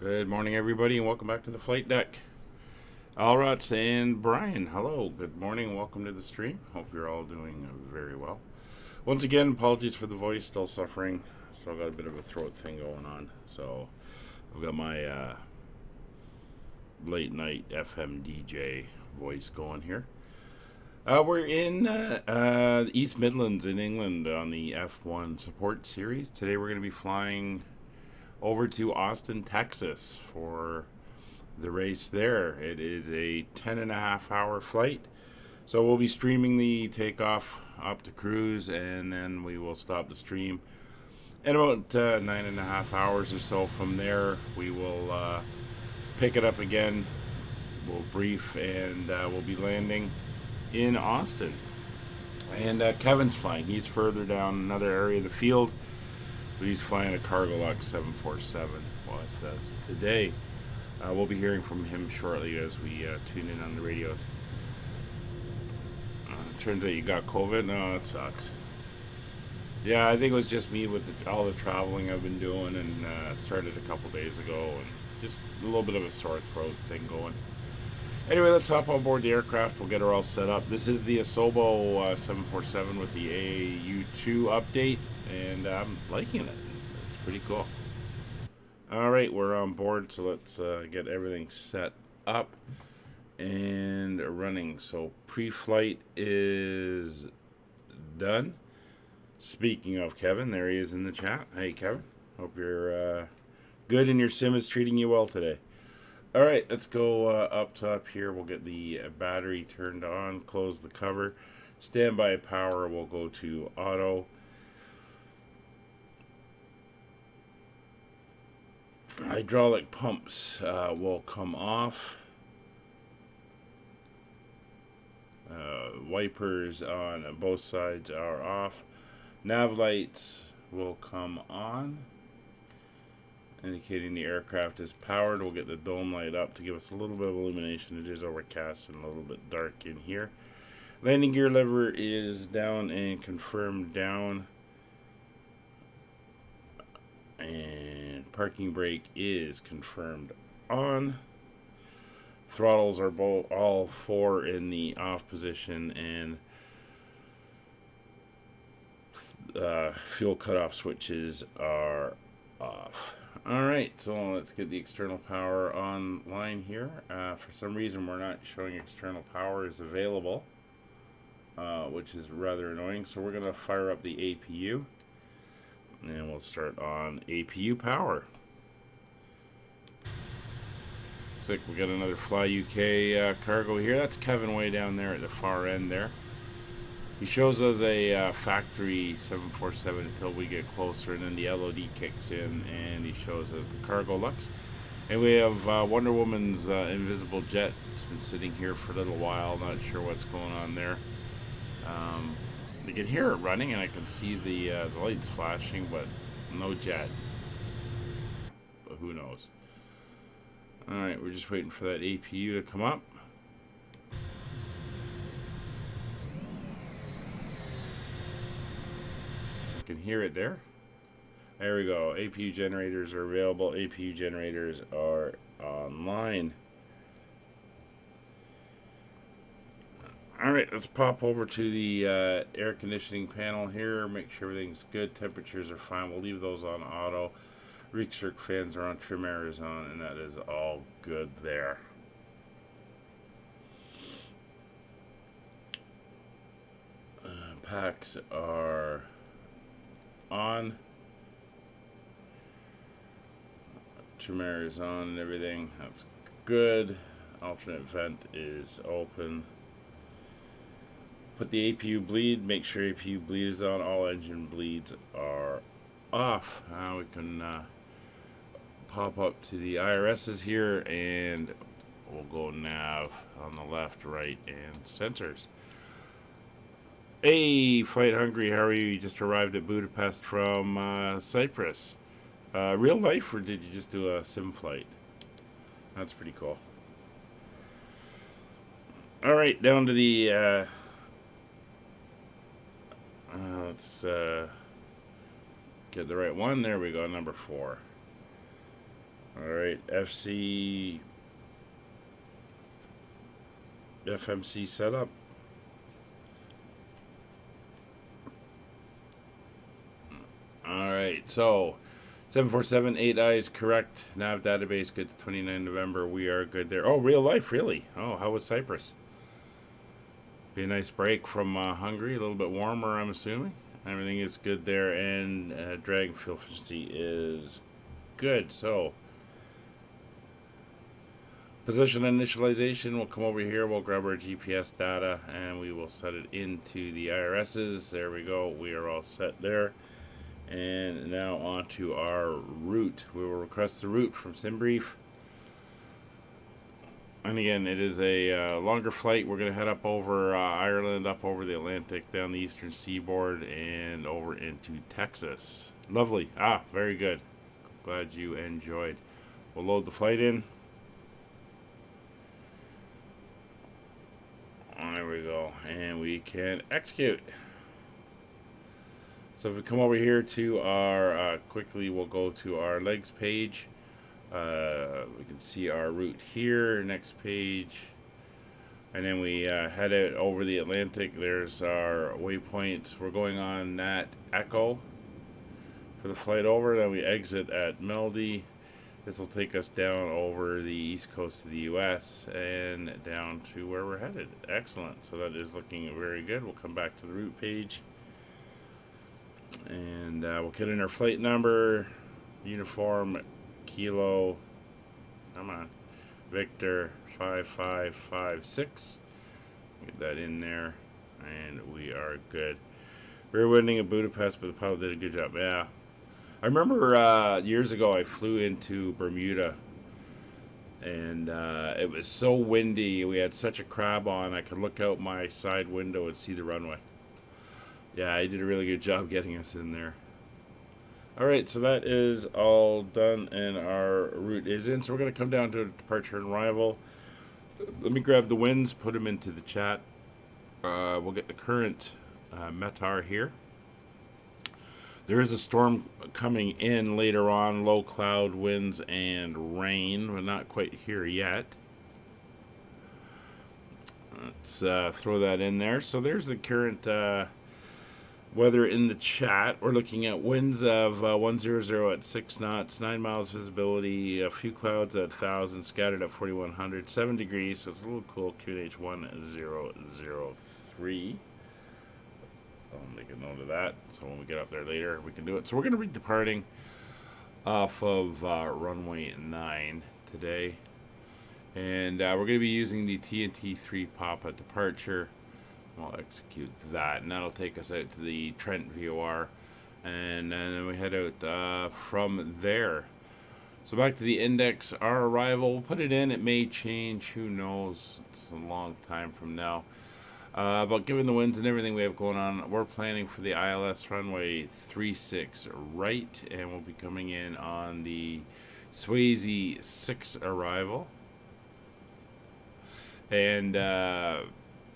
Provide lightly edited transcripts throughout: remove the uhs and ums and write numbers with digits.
Good morning, everybody, and welcome back to the flight deck. Alruts and Brian, hello. Good morning. Welcome to the stream. Hope you're all doing very well. Once again, apologies for the voice. Still suffering. Still got a bit of a throat thing going on. So I've got my late night FM DJ voice going here. We're in the East Midlands in England on the F1 support series. Today we're going to be flying over to Austin, Texas for the race there. It is a 10.5-hour flight. So we'll be streaming the takeoff up to cruise, and then we will stop the stream. In about 9.5 hours or so from there, we will pick it up again. We'll brief, and we'll be landing in Austin. And Kevin's flying. He's further down another area of the field, but he's flying a Cargolux 747 with us today. We'll be hearing from him shortly as we tune in on the radios. Turns out you got COVID. No, that sucks. Yeah, I think it was just me with all the traveling I've been doing, and it started a couple days ago, and just a little bit of a sore throat thing going. Anyway, let's hop on board the aircraft. We'll get her all set up. This is the Asobo 747 with the AAU2 update, and I'm liking it. It's pretty cool. All right, we're on board, so let's get everything set up and running. So pre-flight is done. Speaking of Kevin, there he is in the chat. Hey, Kevin. Hope you're good and your sim is treating you well today. All right, let's go up top here. We'll get the battery turned on, close the cover. Standby power will go to auto. Hydraulic pumps will come off. Wipers on both sides are off. Nav lights will come on, indicating the aircraft is powered. We'll get the dome light up to give us a little bit of illumination. It is overcast and a little bit dark in here. Landing gear lever is down and confirmed down. And parking brake is confirmed on. Throttles are all four in the off position, and fuel cutoff switches are off. Alright, so let's get the external power online here. For some reason we're not showing external power is available, which is rather annoying. So we're going to fire up the APU, and we'll start on APU power. Looks like we got another Fly UK cargo here. That's Kevin way down there at the far end there. He shows us a factory 747 until we get closer, and then the LOD kicks in, and he shows us the Cargolux. And we have Wonder Woman's invisible jet. It's been sitting here for a little while. Not sure what's going on there. You can hear it running, and I can see the lights flashing, but no jet. But who knows? Alright, we're just waiting for that APU to come up. You can hear it there. There we go. APU generators are available. APU generators are online. Alright, let's pop over to the air conditioning panel here. Make sure everything's good. Temperatures are fine. We'll leave those on auto. Recirc fans are on. Trim air is on, and that is all good there. Packs are on. Trim air is on and everything. That's good. Alternate vent is open. Put the APU bleed. Make sure APU bleed is on. All engine bleeds are off. Now we can pop up to the IRSs here, and we'll go nav on the left, right, and sensors. Hey, Flight Hungry, how are you? You just arrived at Budapest from Cyprus. Real life, or did you just do a sim flight? That's pretty cool. All right, down to the let's get the right one. There we go, number 4. All right, FMC setup. All right, so 747-8I is correct. Nav database good to 29 November. We are good there. Oh, real life, really? Oh, how was Cyprus? Be a nice break from Hungary. A little bit warmer, I'm assuming. Everything is good there, and drag fuel efficiency is good. So, position initialization. We'll come over here. We'll grab our GPS data, and we will set it into the IRSs. There we go. We are all set there. And now on to our route. We will request the route from SimBrief. And again, it is a longer flight. We're going to head up over Ireland, up over the Atlantic, down the eastern seaboard, and over into Texas. Lovely. Very good. Glad you enjoyed. We'll load the flight in. There we go. And we can execute. So if we come over here to our, quickly we'll go to our legs page. We can see our route here, next page. And then we head out over the Atlantic. There's our waypoints. We're going on Nat Echo for the flight over. Then we exit at Melody. This will take us down over the east coast of the US and down to where we're headed. Excellent. So that is looking very good. We'll come back to the route page. And we'll get in our flight number, uniform, kilo, come on, Victor 5556. Get that in there, and we are good. Rear winding of Budapest, but the pilot did a good job. Yeah, I remember years ago I flew into Bermuda, and it was so windy. We had such a crab on. I could look out my side window and see the runway. Yeah, he did a really good job getting us in there. All right, so that is all done, and our route is in. So we're going to come down to departure and arrival. Let me grab the winds, put them into the chat. We'll get the current METAR here. There is a storm coming in later on, low cloud, winds, and rain. We're not quite here yet. Let's throw that in there. So there's the current weather in the chat. We're looking at winds of 100 at 6 knots, 9 miles visibility, a few clouds at 1,000, scattered at 4,100, 7 degrees, so it's a little cool. QNH 1003. I'll make a note of that, so when we get up there later, we can do it. So we're going to be departing off of runway 9 today, and we're going to be using the TNT-3 pop at departure. We'll execute that, and that'll take us out to the Trent VOR, and then we head out from there. So back to the index, our arrival, we'll put it in. It may change, who knows, it's a long time from now. But given the winds and everything we have going on, we're planning for the ILS runway 36 right, and we'll be coming in on the Swayze 6 arrival. And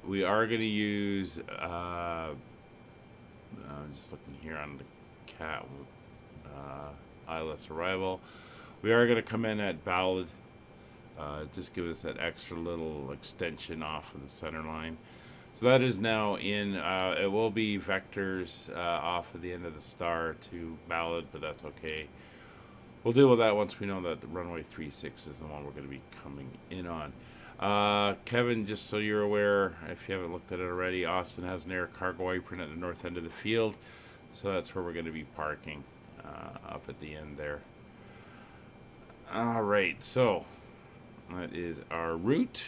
we are going to use, I'm just looking here on the cat ILS arrival. We are going to come in at Ballad, just give us that extra little extension off of the center line. So that is now in, it will be vectors off of the end of the star to Ballad, but that's okay. We'll deal with that once we know that the runway 36 is the one we're going to be coming in on. Kevin, just so you're aware, if you haven't looked at it already, Austin has an air cargo apron at the north end of the field, so that's where we're going to be parking, up at the end there. All right, so that is our route,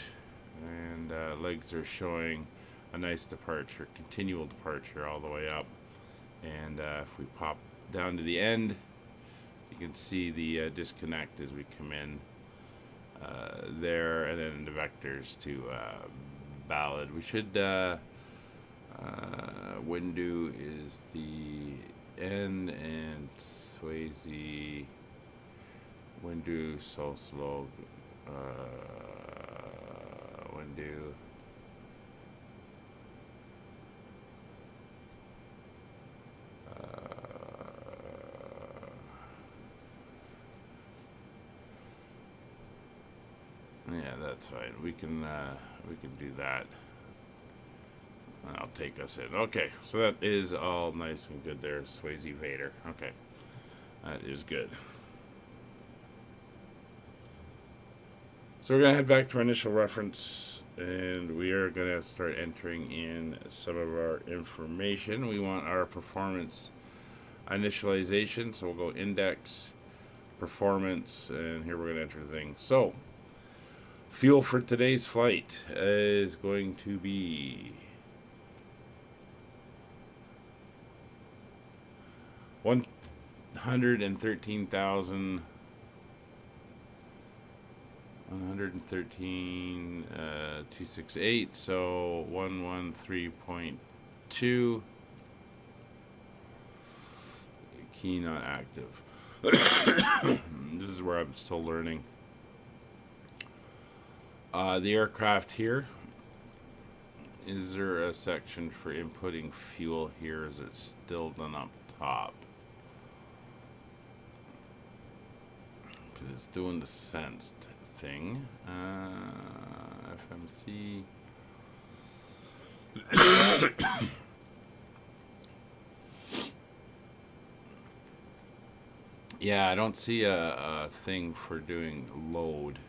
and legs are showing a nice departure, continual departure all the way up. And if we pop down to the end, you can see the disconnect as we come in there, and then the vectors to Ballad. We should Windu is the end, and Swayze Windu Soslog Windu Yeah, that's fine. We can do that. And I'll take us in. Okay, so that is all nice and good there, Swayze Vader. Okay, that is good. So we're going to head back to our initial reference, and we are going to start entering in some of our information. We want our performance initialization, so we'll go index, performance, and here we're going to enter things. So, fuel for today's flight is going to be 113,000. 268, so 113.2. Key not active. This is where I'm still learning. The aircraft here. Is there a section for inputting fuel here? Is it still done up top? Because it's doing the sensed thing. FMC. Yeah, I don't see a thing for doing load.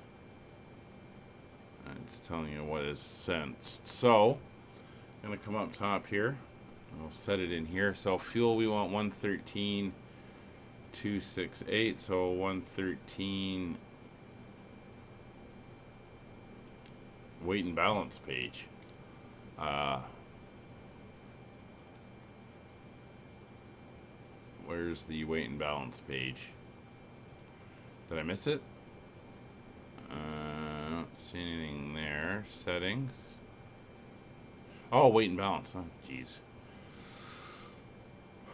It's telling you what is sensed. So, I'm going to come up top here. I'll set it in here. So, fuel, we want 113.268. So, 113. Weight and balance page. Where's the weight and balance page? Did I miss it? I don't see anything there. Settings. Oh, weight and balance. Oh, jeez.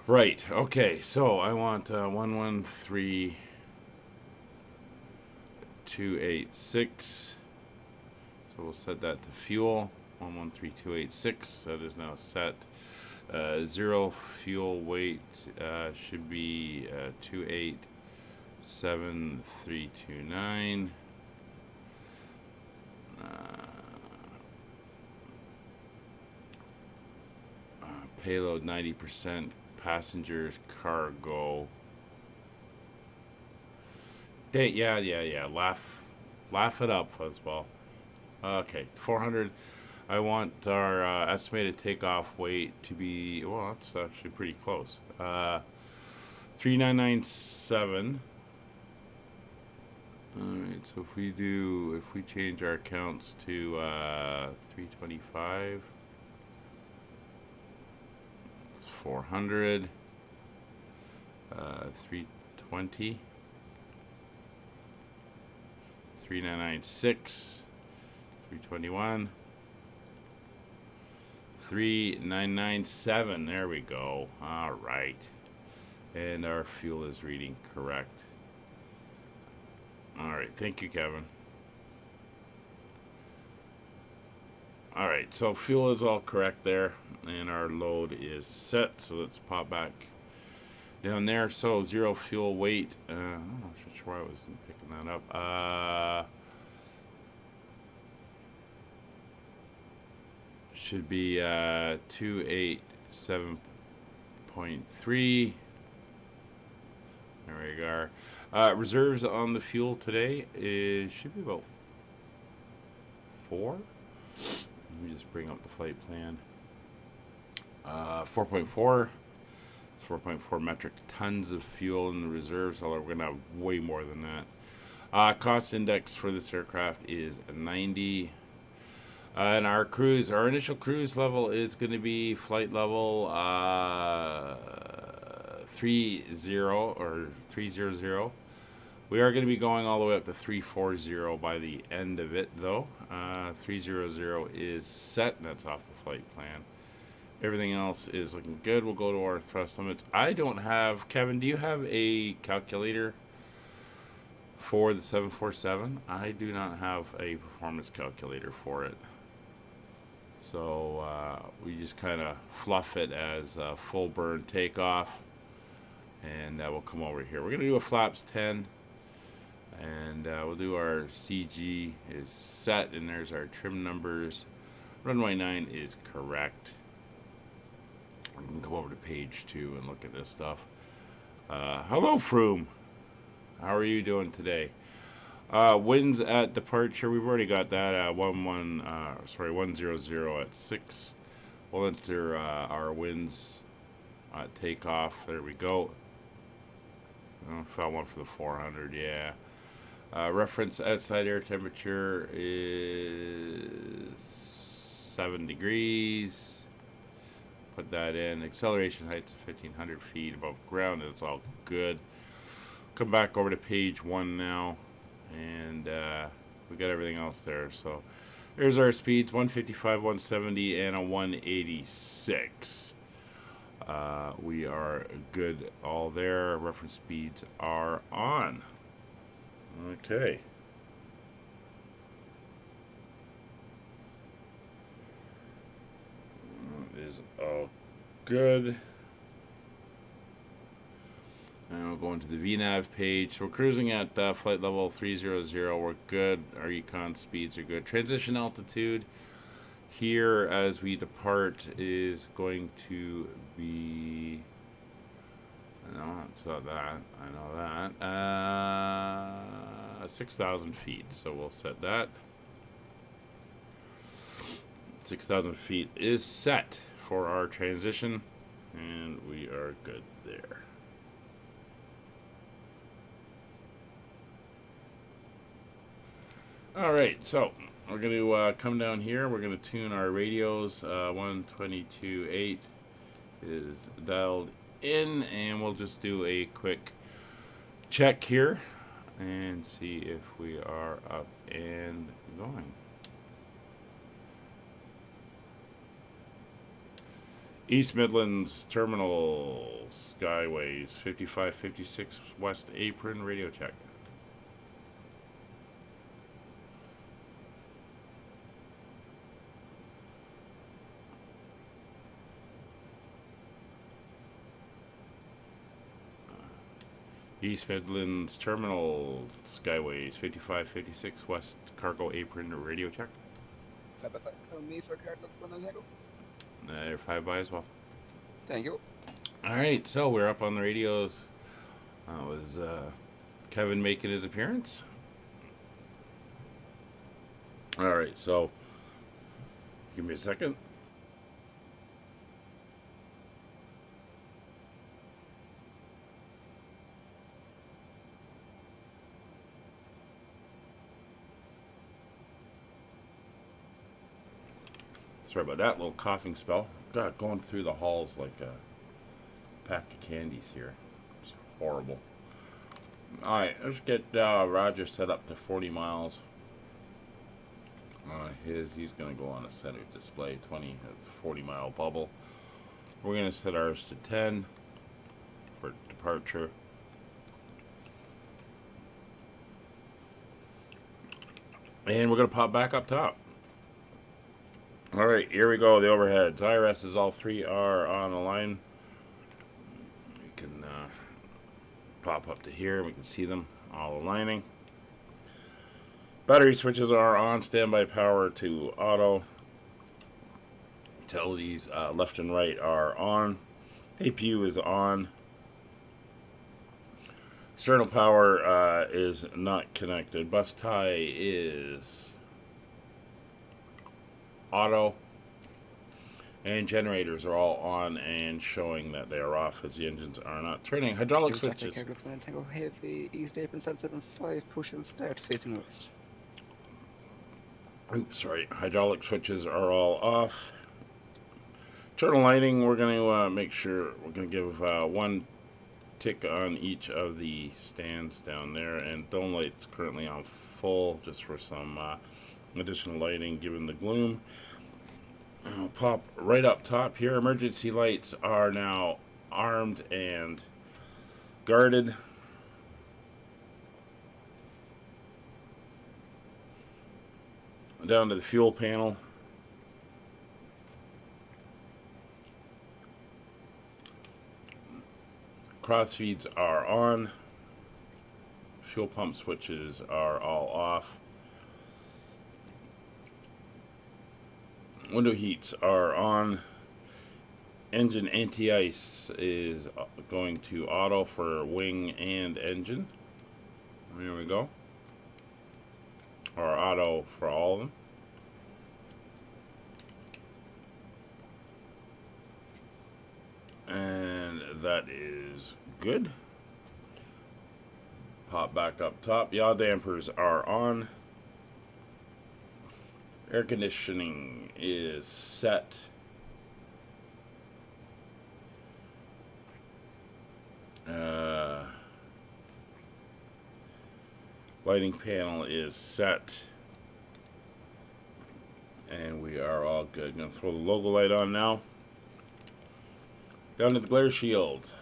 Right. Okay. So I want 113.286. So we'll set that to fuel, 113.286. That is now set. Zero fuel weight should be 287,329. Payload 90%. Passengers cargo. Yeah. Laugh it up, Fuzzball. Okay, 400. I want our estimated takeoff weight to be, well, that's actually pretty close. 3997. Alright, so if we change our counts to 325, it's 400, 320, 3996. 321, 3997. There we go. All right, and our fuel is reading correct. All right, thank you, Kevin. All right, so fuel is all correct there, and our load is set. So let's pop back down there. So zero fuel weight. I'm not sure why I wasn't picking that up. Should be 287.3. There we go. Reserves on the fuel today should be about 4. Let me just bring up the flight plan. 4.4. It's 4.4 metric tons of fuel in the reserves, although we're going to have way more than that. Cost index for this aircraft is 90. And our initial cruise level is going to be flight level 30 or 300. We are going to be going all the way up to 340 by the end of it, though. 300 is set, and that's off the flight plan. Everything else is looking good. We'll go to our thrust limits. I don't have, Kevin, do you have a calculator for the 747? I do not have a performance calculator for it. So we just kind of fluff it as a full burn takeoff, and we'll come over here. We're going to do a flaps 10, and we'll do our CG is set, and there's our trim numbers. Runway 9 is correct. We can go over to page 2 and look at this stuff. Hello, Froome. How are you doing today? Winds at departure, we've already got that at 100 at 6. We'll enter our winds at takeoff. There we go. Found one for the 400, yeah. Reference outside air temperature is 7 degrees. Put that in. Acceleration height's 1,500 feet above ground. It's all good. Come back over to page 1 now. And we got everything else there. So here's our speeds, 155, 170, and a 186. We are good all there. Reference speeds are on. Okay. That is all good. And we'll go into the VNAV page. So we're cruising at flight level 300. We're good. Our econ speeds are good. Transition altitude here as we depart is going to be... No, it's not that. I know that. 6,000 feet. So we'll set that. 6,000 feet is set for our transition. And we are good there. Alright, so we're going to come down here. We're going to tune our radios. 122.8 is dialed in, and we'll just do a quick check here and see if we are up and going. East Midlands Terminal, Skyways, 5556 West Apron, radio check. East Midlands Terminal, Skyways, 5556 West Cargo Apron, radio check. 5 by 5 on me for card looks 1 on Echo. You're 5 by as well. Thank you. Alright, so we're up on the radios. Was Kevin making his appearance? Alright, so give me a second. Sorry about that little coughing spell. God, going through the halls like a pack of candies here. It's horrible. Alright, let's get Roger set up to 40 miles. He's going to go on a center display. 20, that's a 40-mile bubble. We're going to set ours to 10 for departure. And we're going to pop back up top. Alright, here we go, the overheads. IRSs, all 3 are on the line. We can pop up to here, we can see them all aligning. Battery switches are on, standby power to auto. Utilities left and right are on. APU is on. External power is not connected. Bus tie is auto, and generators are all on and showing that they are off as the engines are not turning. Hydraulic switches. Tango heavy, east apron, set 7.5, push and start facing west. Oops, sorry. Hydraulic switches are all off. Internal lighting, we're going to make sure we're going to give 1 tick on each of the stands down there, and dome light's currently on full just for some additional lighting given the gloom. I'll pop right up top here. Emergency lights are now armed and guarded. Down to the fuel panel. Cross feeds are on. fuel pump switches are all off. Window heats are on. Engine anti-ice is going to auto for wing and engine. There we go. Or auto for all of them. And that is good. Pop back up top. Yaw dampers are on. Air conditioning is set. Lighting panel is set. And we are all good. I'm going to throw the logo light on now. Down to the glare shield.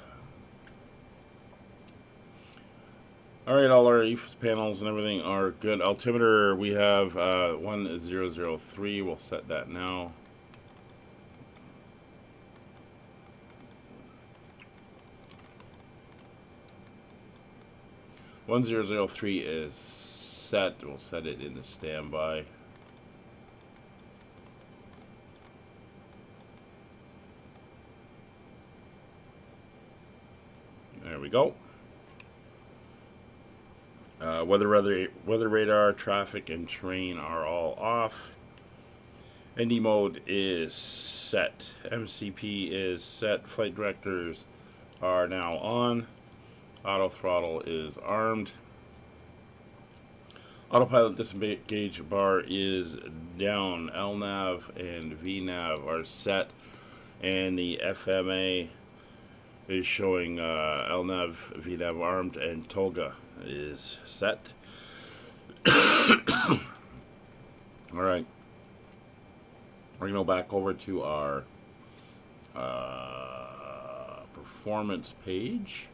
Alright, all our EFS panels and everything are good. Altimeter, we have 1003. We'll set that now. .1003 is set. We'll set it in the standby. There we go. Weather radar, traffic, and terrain are all off. ND mode is set. MCP is set. Flight directors are now on. Auto throttle is armed. Autopilot disengage bar is down. LNAV and VNAV are set. And the FMA is showing LNAV, VNAV armed, and Toga is set. Alright. We're going to go back over to our performance page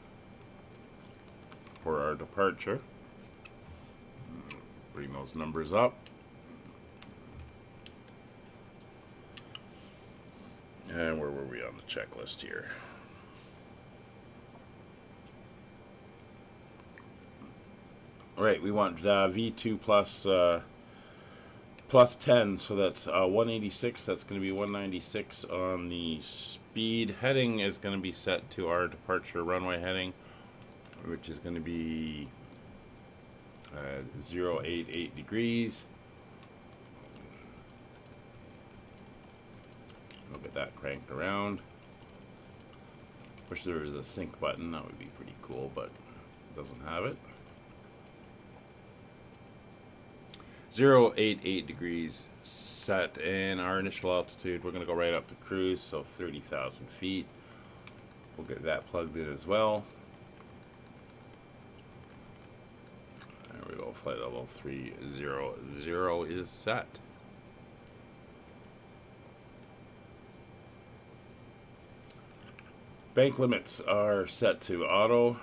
for our departure. Bring those numbers up. And where were we on the checklist here? Alright, we want V2 plus 10, so that's 186. That's going to be 196 on the speed. Heading is going to be set to our departure runway heading, which is going to be 088 degrees. We'll get that cranked around. Wish there was a sync button. That would be pretty cool, but it doesn't have it. 088 degrees set, and our initial altitude, we're going to go right up to cruise, so 30,000 feet. We'll get that plugged in as well. There we go, flight level 300 is set. Bank limits are set to auto.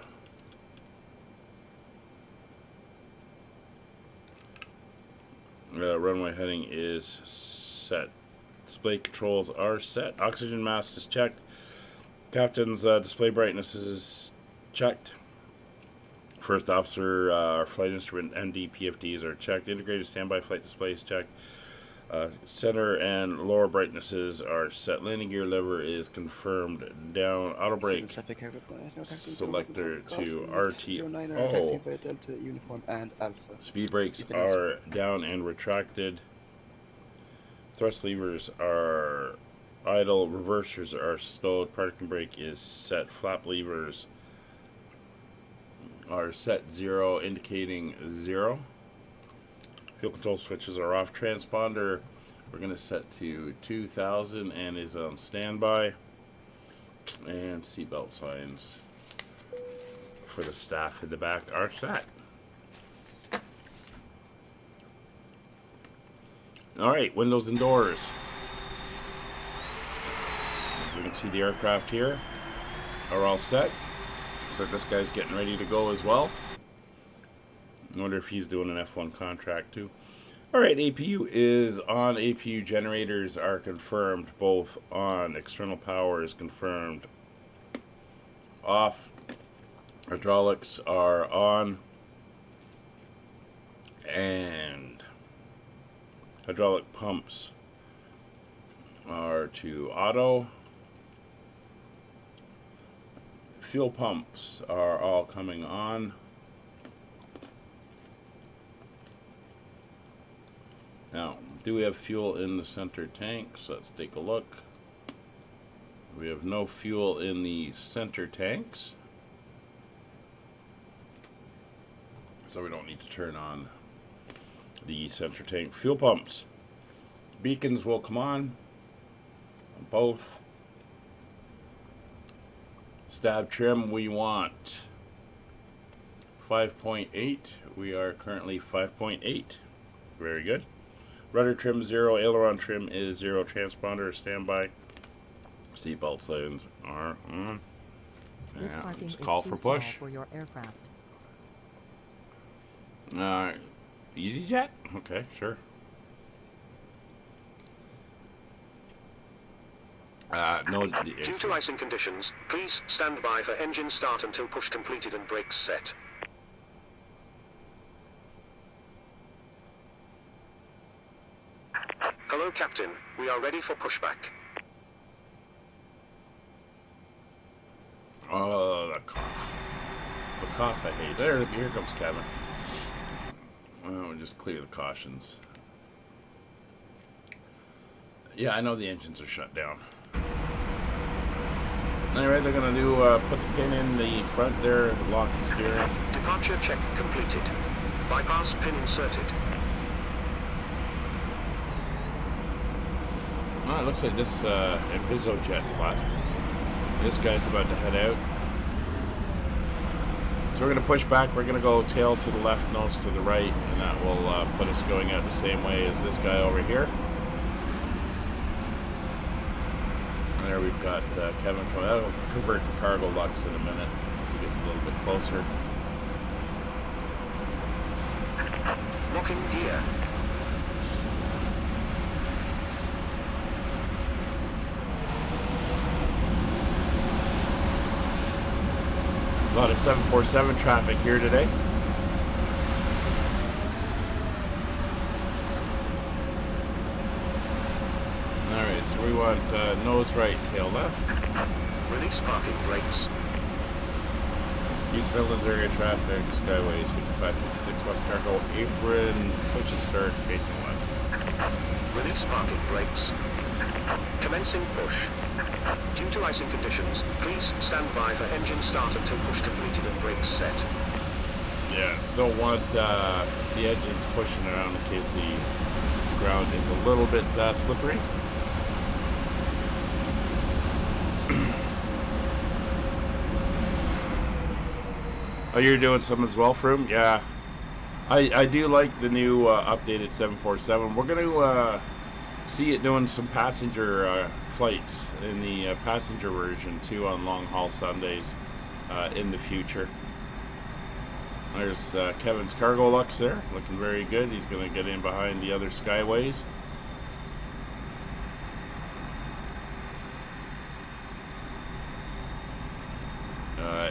Runway heading is set. Display controls are set. Oxygen mask is checked. Captain's display brightness is checked. First officer, our flight instrument, MD, PFDs are checked. Integrated standby flight display is checked. Center and lower brightnesses are set. Landing gear lever is confirmed down. Auto brake selector to RTO. Speed brakes are down and retracted. Thrust levers are idle. Reversers are stowed. Parking brake is set. Flap levers are set 0, indicating 0. Fuel control switches are off. Transponder we're going to set to 2000 and is on standby. And seatbelt signs for the staff in the back are set. Alright, windows and doors. As we can see, the aircraft here are all set. So this guy's getting ready to go as well. I wonder if he's doing an F1 contract too. Alright, APU is on. APU generators are confirmed, both on. External power is confirmed off. Hydraulics are on. And hydraulic pumps are to auto. Fuel pumps are all coming on. Now, do we have fuel in the center tanks? Let's take a look. We have no fuel in the center tanks, so we don't need to turn on the center tank fuel pumps. Beacons will come on both. Stab trim, we want 5.8. We are currently 5.8. Very good. Rudder trim 0, aileron trim is 0, transponder standby. Seatbelt signs are on. This parking is call too for small push. for your aircraft. EasyJet? Okay, sure. No. Due to icing conditions, please stand by for engine start until push completed and brakes set. Hello, Captain. We are ready for pushback. Oh, that cough. The cough I hate. There, here comes Kevin. Well, we'll just clear the cautions. Yeah, I know the engines are shut down. Anyway, they're gonna do put the pin in the front there, lock the steering. Departure check completed. Bypass pin inserted. Oh, it looks like this Invisojet's left. This guy's about to head out. So we're going to push back. We're going to go tail to the left, nose to the right, and that will put us going out the same way as this guy over here. And there we've got Kevin coming out. We'll convert to cargo lux in a minute as he gets a little bit closer. Locking gear. A lot of 747 traffic here today. Alright, so we want nose right, tail left. Release parking brakes. East Midlands area traffic, Skyways 5556 West Cargo, apron, push and start, facing west. Release parking brakes. Commencing push. Due to icing conditions, please stand by for engine start until push completed and brakes set. Yeah, don't want the engines pushing around in case the ground is a little bit slippery. Oh, you're doing some as well, Froome? Yeah. I do like the new updated 747. We're going to see it doing some passenger flights in the passenger version too on long haul Sundays in the future. There's Kevin's cargo lux there, looking very good. He's going to get in behind the other Skyways.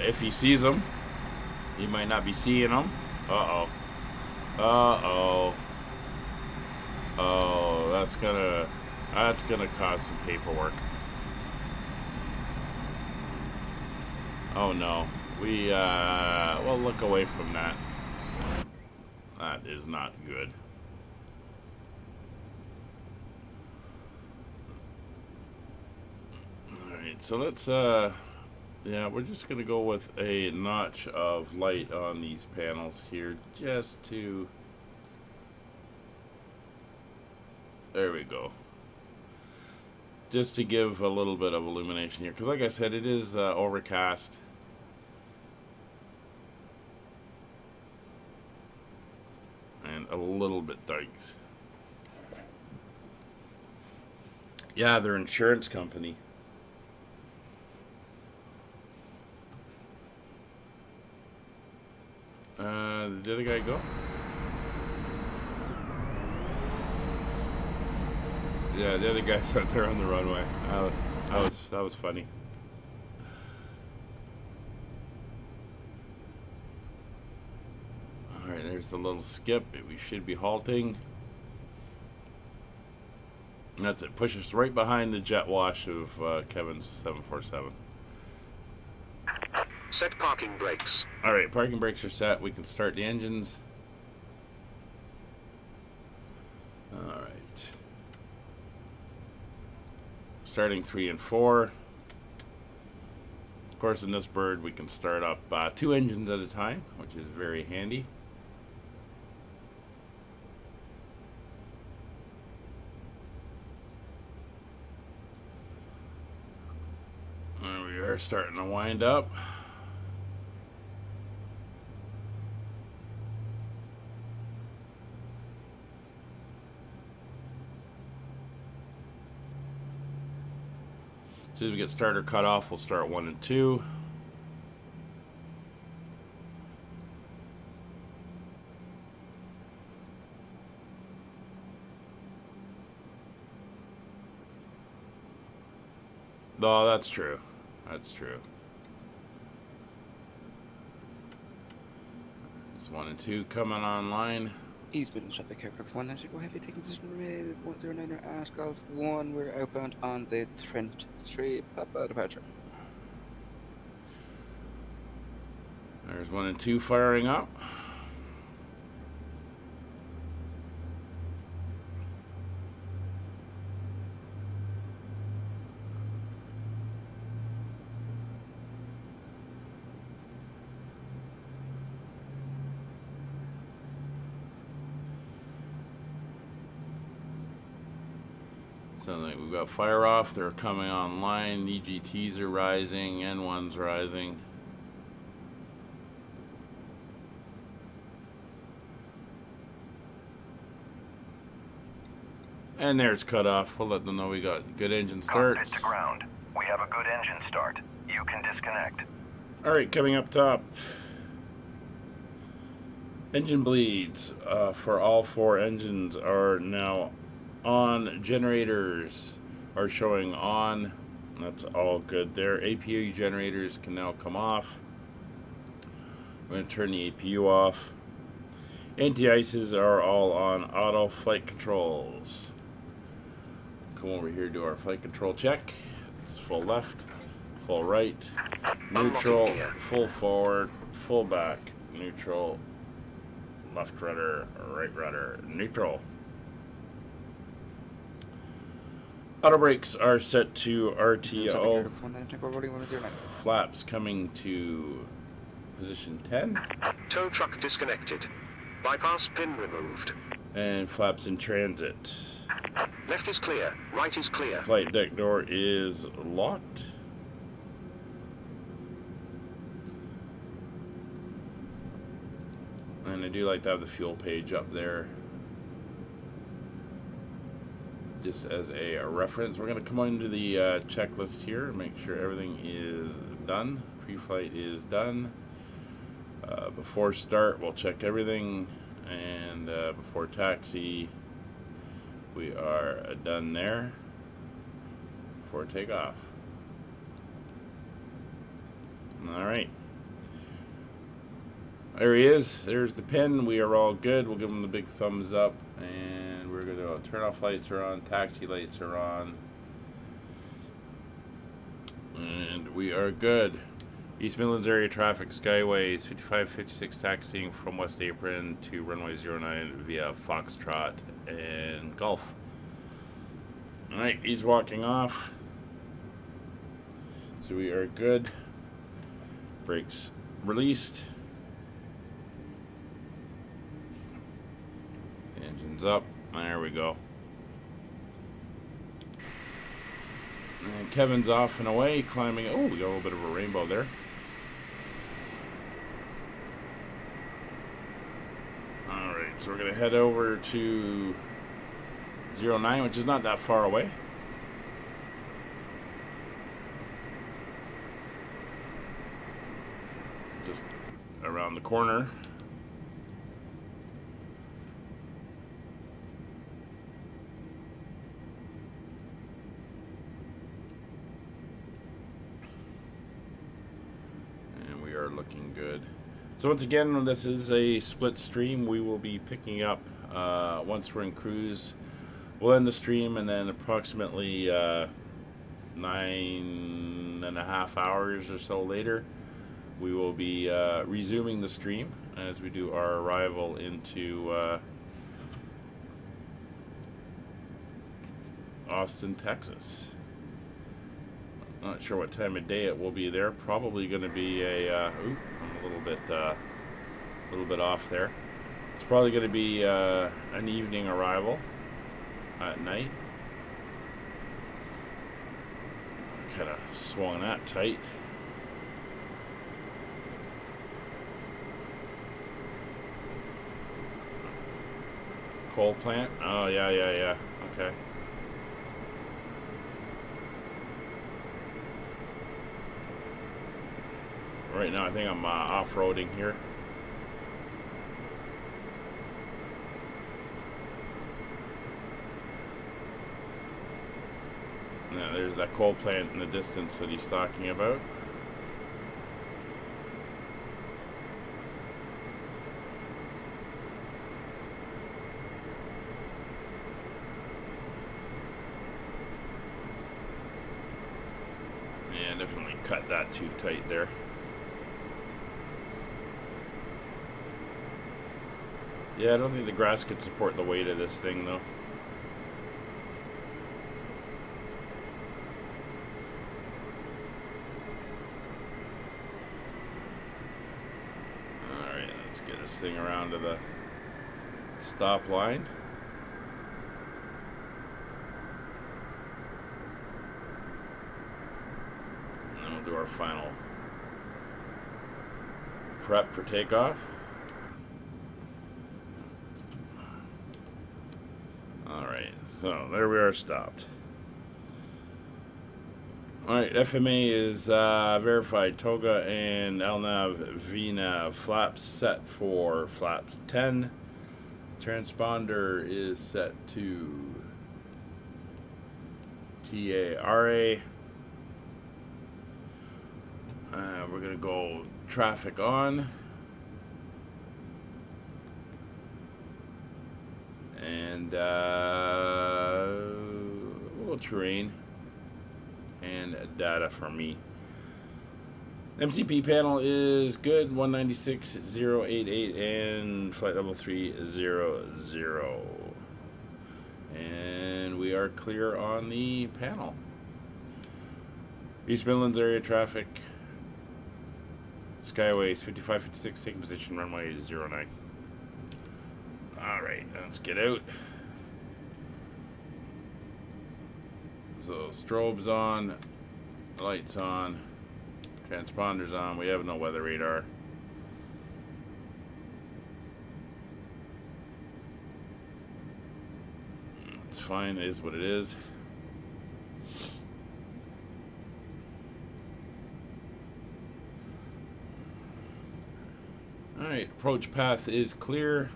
If he sees them, he might not be seeing them. Uh-oh. Uh-oh. Oh, that's gonna cause some paperwork. Oh no. We'll look away from that. That is not good. Alright, so let's yeah, we're just gonna go with a notch of light on these panels here just to, there we go, just to give a little bit of illumination here, because like I said, it is overcast. And a little bit dark. Yeah, their insurance company. Did the other guy go? Yeah, the other guy's out there on the runway. That was funny. Alright, there There's the little skip. We should be halting. And that's it. Push us right behind the jet wash of Kevin's 747. Set parking brakes. Alright, parking brakes are set. We can start the engines. Alright. Starting 3 and 4. Of course, in this bird, we can start up 2 engines at a time, which is very handy. And we are starting to wind up. As soon as we get starter cut off, we'll start 1 and 2. No, that's true. That's true. There's 1 and 2 coming online. East Midlands traffic, Aircraft 1, now go heavy, taking position remain 109er at Golf 1, we're outbound on the Trent 3, Papa departure. There's 1 and 2 firing up. So we've got fire off, they're coming online, EGTs are rising, N1's rising. And there's cut off. We'll let them know we got good engine starts. Cockpit to ground. We have a good engine start. You can disconnect. Alright, coming up top. Engine bleeds for all 4 engines are now on. Generators are showing on. That's all good there. APU generators can now come off. We're going to turn the APU off. Anti-ices are all on auto flight controls. Come over here, do our flight control check. It's full left, full right, neutral, full forward, full back, neutral, left rudder, right rudder, neutral. Auto brakes are set to RTO. Flaps coming to position 10. Tow truck disconnected. Bypass pin removed. And flaps in transit. Left is clear. Right is clear. Flight deck door is locked. And I do like to have the fuel page up there, just as a reference. We're going to come into the checklist here and make sure everything is done. Pre-flight is done. Before start, we'll check everything, and before taxi, we are done there. Before takeoff. Alright. There he is. There's the pin. We are all good. We'll give him the big thumbs up, and we're going to turn off lights are on, taxi lights are on, and we are good. East Midlands area traffic, Skyways 5556 taxiing from West Apron to runway 09 via Foxtrot and Gulf. Alright, he's walking off. So we are good. Brakes released. Engine's up. There we go. And Kevin's off and away, climbing. Oh, we got a little bit of a rainbow there. Alright, so we're going to head over to 09, which is not that far away. Just around the corner. And we are looking good. So once again, this is a split stream. We will be picking up once we're in cruise. We'll end the stream, and then approximately 9.5 hours or so later, we will be resuming the stream as we do our arrival into Austin, Texas. Not sure what time of day it will be there. Probably going to be a. I'm a little bit off there. It's probably going to be an evening arrival at night. Kind of swung that tight. Coal plant. Oh yeah. Okay. Right now, I think I'm off-roading here. Yeah, there's that coal plant in the distance that he's talking about. Yeah, definitely cut that too tight there. Yeah, I don't think the grass could support the weight of this thing, though. Alright, let's get this thing around to the stop line. And then we'll do our final prep for takeoff. Alright, so there we are stopped. Alright, FMA is verified. Toga and LNAV VNAV flaps set for flaps 10. Transponder is set to TARA. We're going to go traffic on. And little terrain and data for me. MCP panel is good, 196.088 and flight level 300. And we are clear on the panel. East Midlands area traffic. Skyways 5556 taking position, runway 09. Alright, let's get out. So strobes on, lights on, transponders on. We have no weather radar. It's fine, it is what it is. Alright, approach path is clear.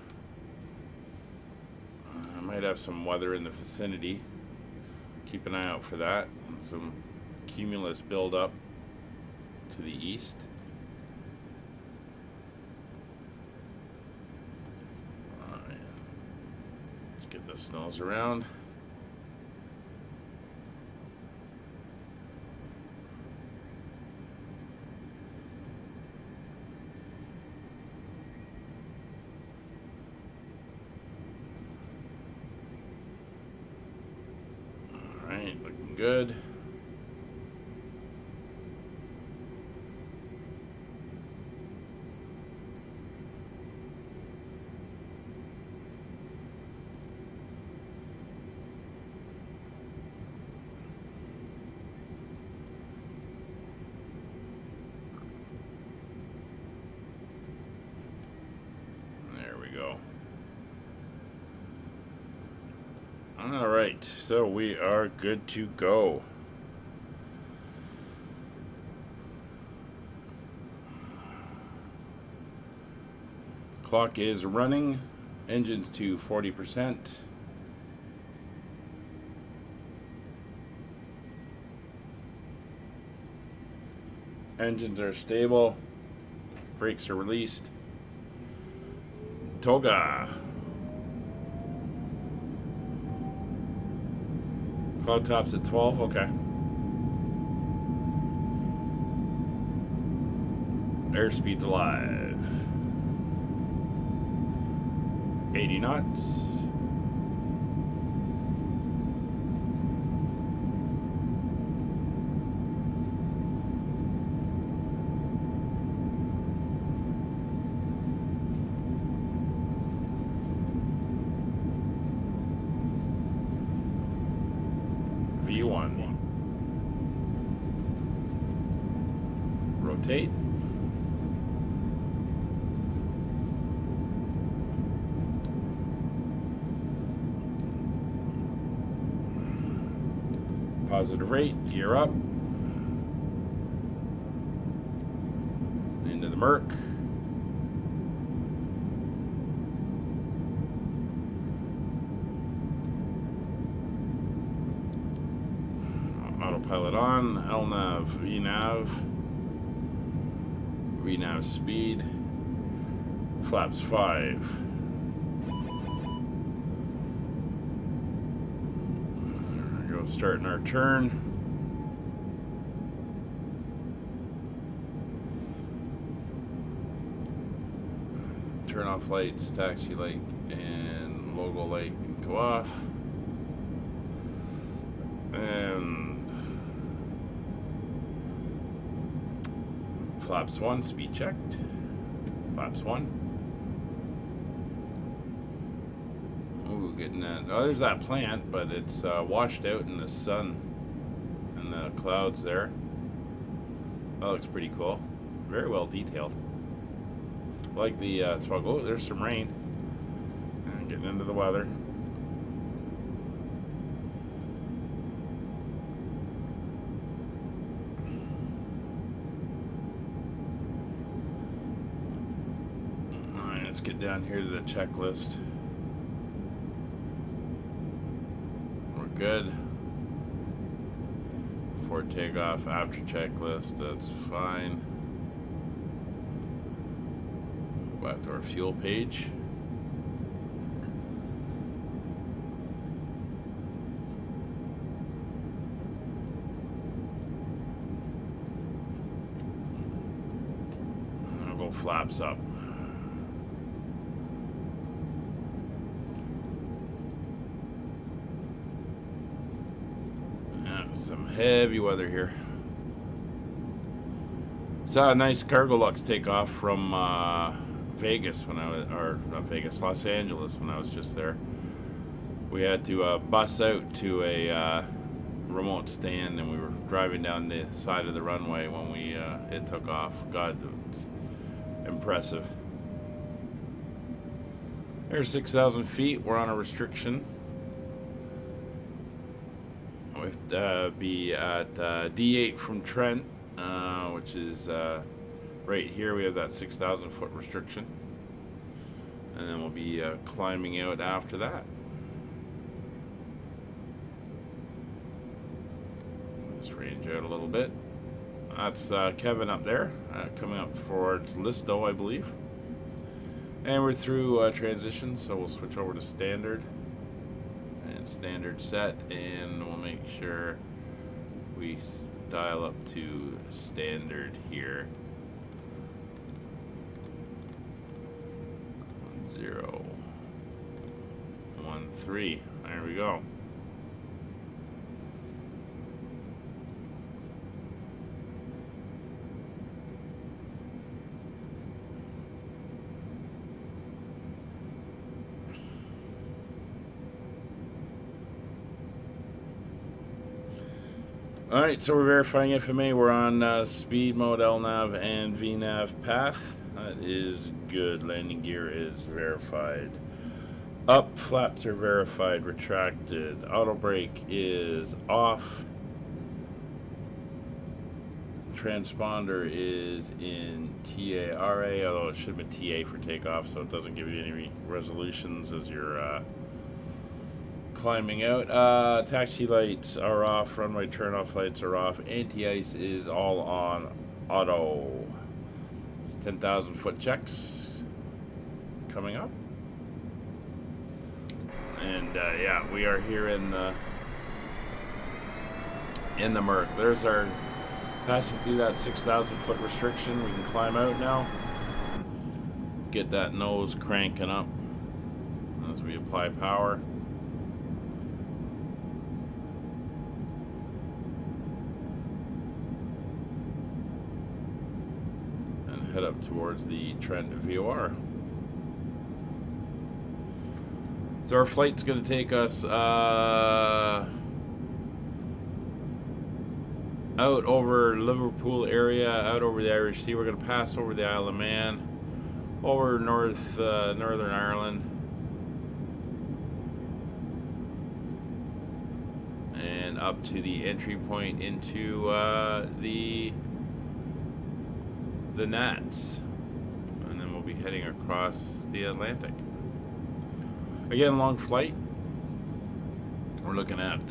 I might have some weather in the vicinity. Keep an eye out for that. Some cumulus buildup to the east. Alright. Let's get the snows around. Looking good. There we go. Alright, so we are good to go. Clock is running. Engines to 40%. Engines are stable. Brakes are released. Toga. Cloud tops at 12, okay. Airspeed's alive. 80 knots. V1. Rotate. Positive rate, gear up. Into the Merc. Autopilot on, LNAV, VNAV speed, flaps 5. Starting our turn. Turn off lights, taxi light, and logo light can go off. And flaps 1, speed checked. Flaps 1. Ooh, getting that. Oh, there's that plant, but it's washed out in the sun and the clouds there. That looks pretty cool. Very well detailed. Like the smog. Oh, there's some rain. And getting into the weather. Alright, let's get down here to the checklist. Good. Before takeoff, after checklist, that's fine. Go back to our fuel page. I'll go flaps up. Some heavy weather here. Saw a nice cargo lux take off from Vegas when I was, or not Vegas, Los Angeles when I was just there. We had to bus out to a remote stand, and we were driving down the side of the runway when it took off. God, it was impressive. There's 6,000 feet. We're on a restriction. We'll be at D8 from Trent, which is right here. We have that 6,000 foot restriction, and then we'll be climbing out after that. Just range out a little bit. That's Kevin up there, coming up towards Listo, I believe. And we're through transition, so we'll switch over to standard. Standard set, and we'll make sure we dial up to standard here. 0, 1, 3. There we go. Alright, so we're verifying FMA. We're on speed mode, LNAV, and VNAV path. That is good. Landing gear is verified. Up, flaps are verified, retracted. Auto brake is off. Transponder is in TARA, although it should have been TA for takeoff, so it doesn't give you any resolutions as you're climbing out. Taxi lights are off, runway turn-off lights are off, anti-ice is all on auto. It's 10,000 foot checks coming up. And yeah, we are here in the Merc. There's our passing through that 6,000 foot restriction. We can climb out now. Get that nose cranking up as we apply power. And head up towards the Trent VOR. So our flight's going to take us out over Liverpool area, out over the Irish Sea. We're going to pass over the Isle of Man, over Northern Ireland, and up to the entry point into the Nats, and then we'll be heading across the Atlantic. Again, long flight. We're looking at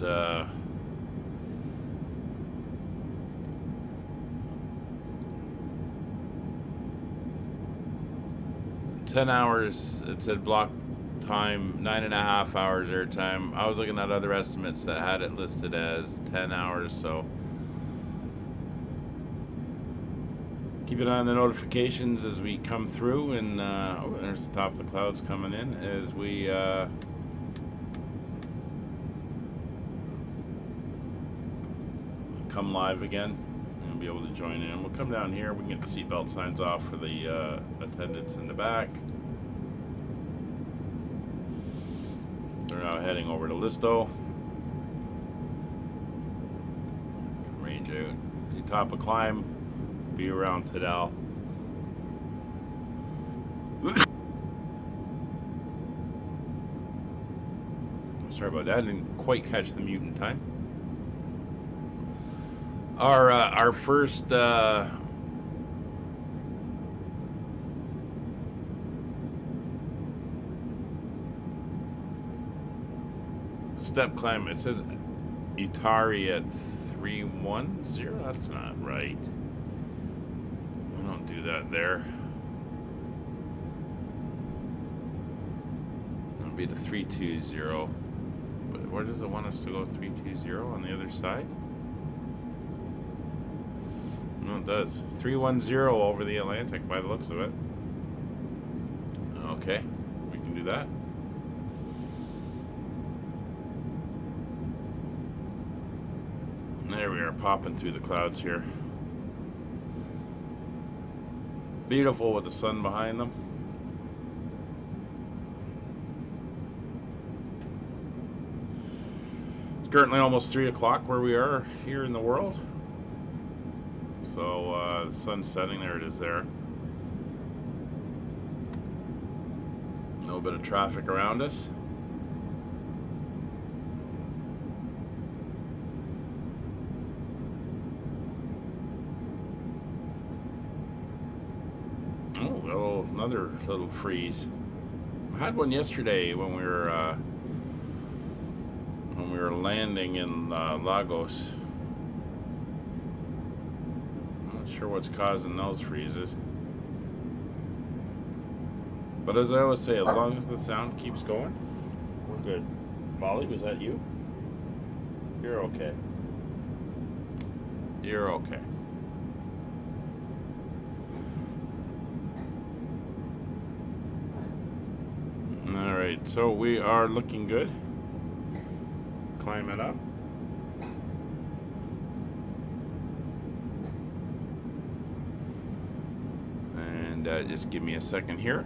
10 hours. It said block time, 9.5 hours airtime. I was looking at other estimates that had it listed as 10 hours, so keep an eye on the notifications as we come through. And oh, there's the top of the clouds coming in as we come live again and be able to join in. We'll come down here. We can get the seatbelt signs off for the attendants in the back. They're now heading over to Listo. Range out. The top of climb. Be around Tadal. Sorry about that. I didn't quite catch the mute in time. Our first step climb. It says Itari at 310. That's not right. Don't do that there. That'll be the 320. But where does it want us to go? 320 on the other side? No, it does. 310 over the Atlantic by the looks of it. Okay, we can do that. There we are, popping through the clouds here. Beautiful with the sun behind them. It's currently almost 3 o'clock where we are here in the world. So the sun's setting. There it is there. A little bit of traffic around us. Another little freeze. I had one yesterday when we were landing in Lagos. I'm not sure what's causing those freezes, but as I always say, as long as the sound keeps going, we're good. Molly, was that you? You're okay. You're okay. Alright, so we are looking good. Climb it up. And just give me a second here.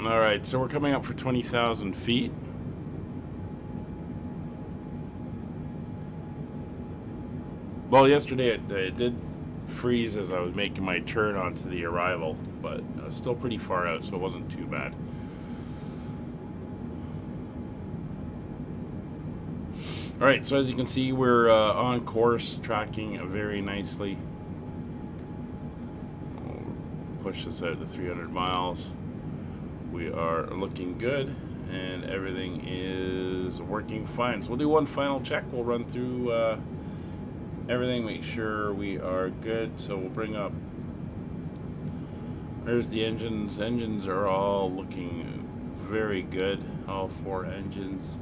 All right, so we're coming up for 20,000 feet. Well, yesterday it did freeze as I was making my turn onto the arrival, but I was still pretty far out, so it wasn't too bad. All right, so as you can see, we're on course, tracking very nicely. I'll push this out to 300 miles. We are looking good, and everything is working fine. So we'll do one final check. We'll run through everything, make sure we are good. So we'll bring up, there's the engines. Engines are all looking very good, all 4 engines.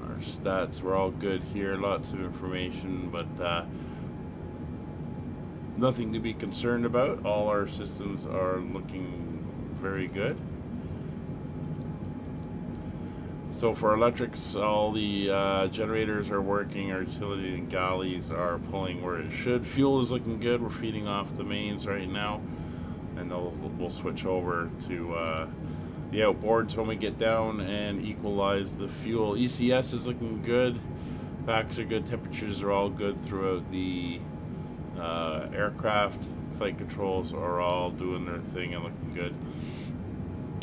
Our stats were all good here, lots of information, but nothing to be concerned about. All our systems are looking very good. So for electrics, all the generators are working, our utility and galleys are pulling where it should. Fuel is looking good. We're feeding off the mains right now, and we'll switch over to the outboards when we get down and equalize the fuel. ECS is looking good. Packs are good. Temperatures are all good throughout the aircraft. Flight controls are all doing their thing and looking good.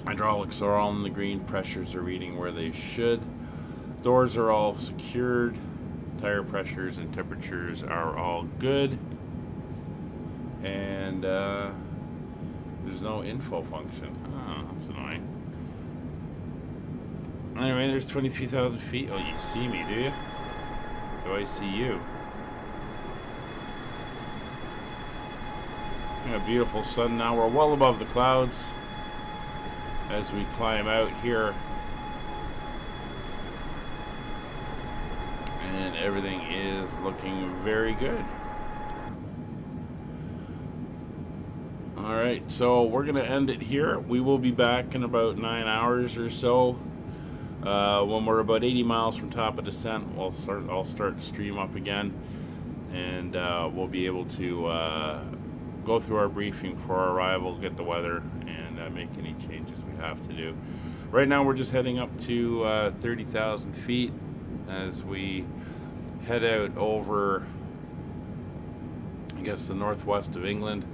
Hydraulics are all in the green. Pressures are reading where they should. Doors are all secured. Tire pressures and temperatures are all good. And there's no info function. Oh, that's annoying. Anyway, there's 23,000 feet. Oh, you see me, do you? Do I see you? A beautiful sun now. We're well above the clouds as we climb out here, and everything is looking very good. All right, so we're gonna end it here. We will be back in about 9 hours or so. When we're about 80 miles from top of descent, I'll start to stream up again, and we'll be able to go through our briefing for our arrival, get the weather, and make any changes we have to do. Right now we're just heading up to 30,000 feet as we head out over, I guess, the northwest of England.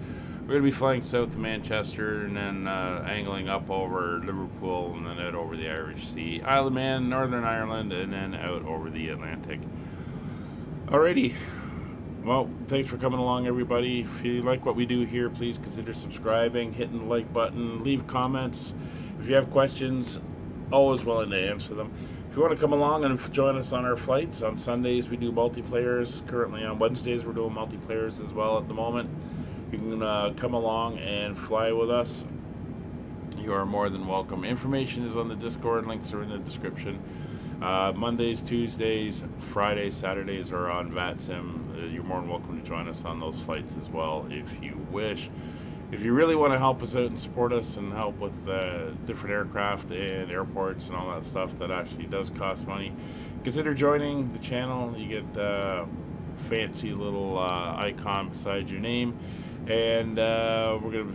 We're going to be flying south to Manchester and then angling up over Liverpool and then out over the Irish Sea, Isle of Man, Northern Ireland, and then out over the Atlantic. Alrighty. Well, thanks for coming along, everybody. If you like what we do here, please consider subscribing, hitting the like button, leave comments. If you have questions, always willing to answer them. If you want to come along and join us on our flights, on Sundays we do multiplayers. Currently on Wednesdays we're doing multiplayers as well at the moment. You can come along and fly with us. You are more than welcome. Information is on the Discord. Links are in the description. Mondays, Tuesdays, Fridays, Saturdays are on VATSIM. You're more than welcome to join us on those flights as well if you wish. If you really want to help us out and support us and help with different aircraft and airports and all that stuff that actually does cost money, consider joining the channel. You get a fancy little icon beside your name, and we're going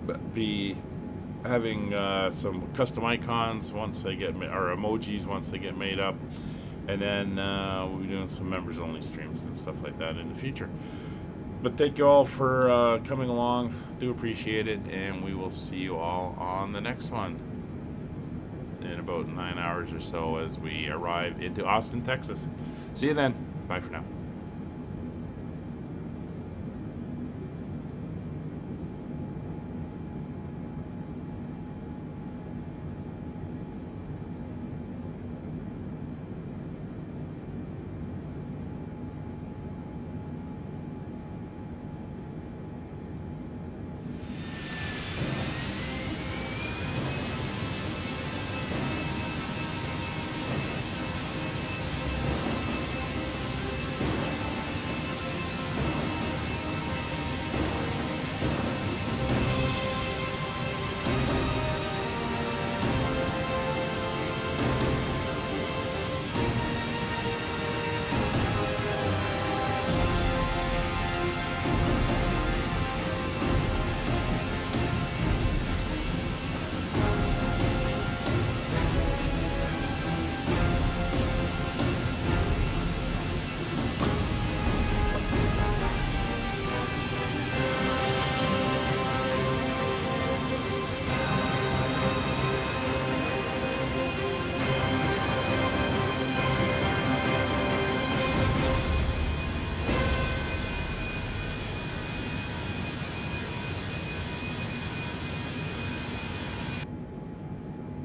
to be having some custom icons once they get or emojis once they get made up, and then we'll be doing some members only streams and stuff like that in the future. But thank you all for coming along. Do appreciate it, and we will see you all on the next one in about 9 hours or so as we arrive into Austin, Texas. See you then. Bye for now.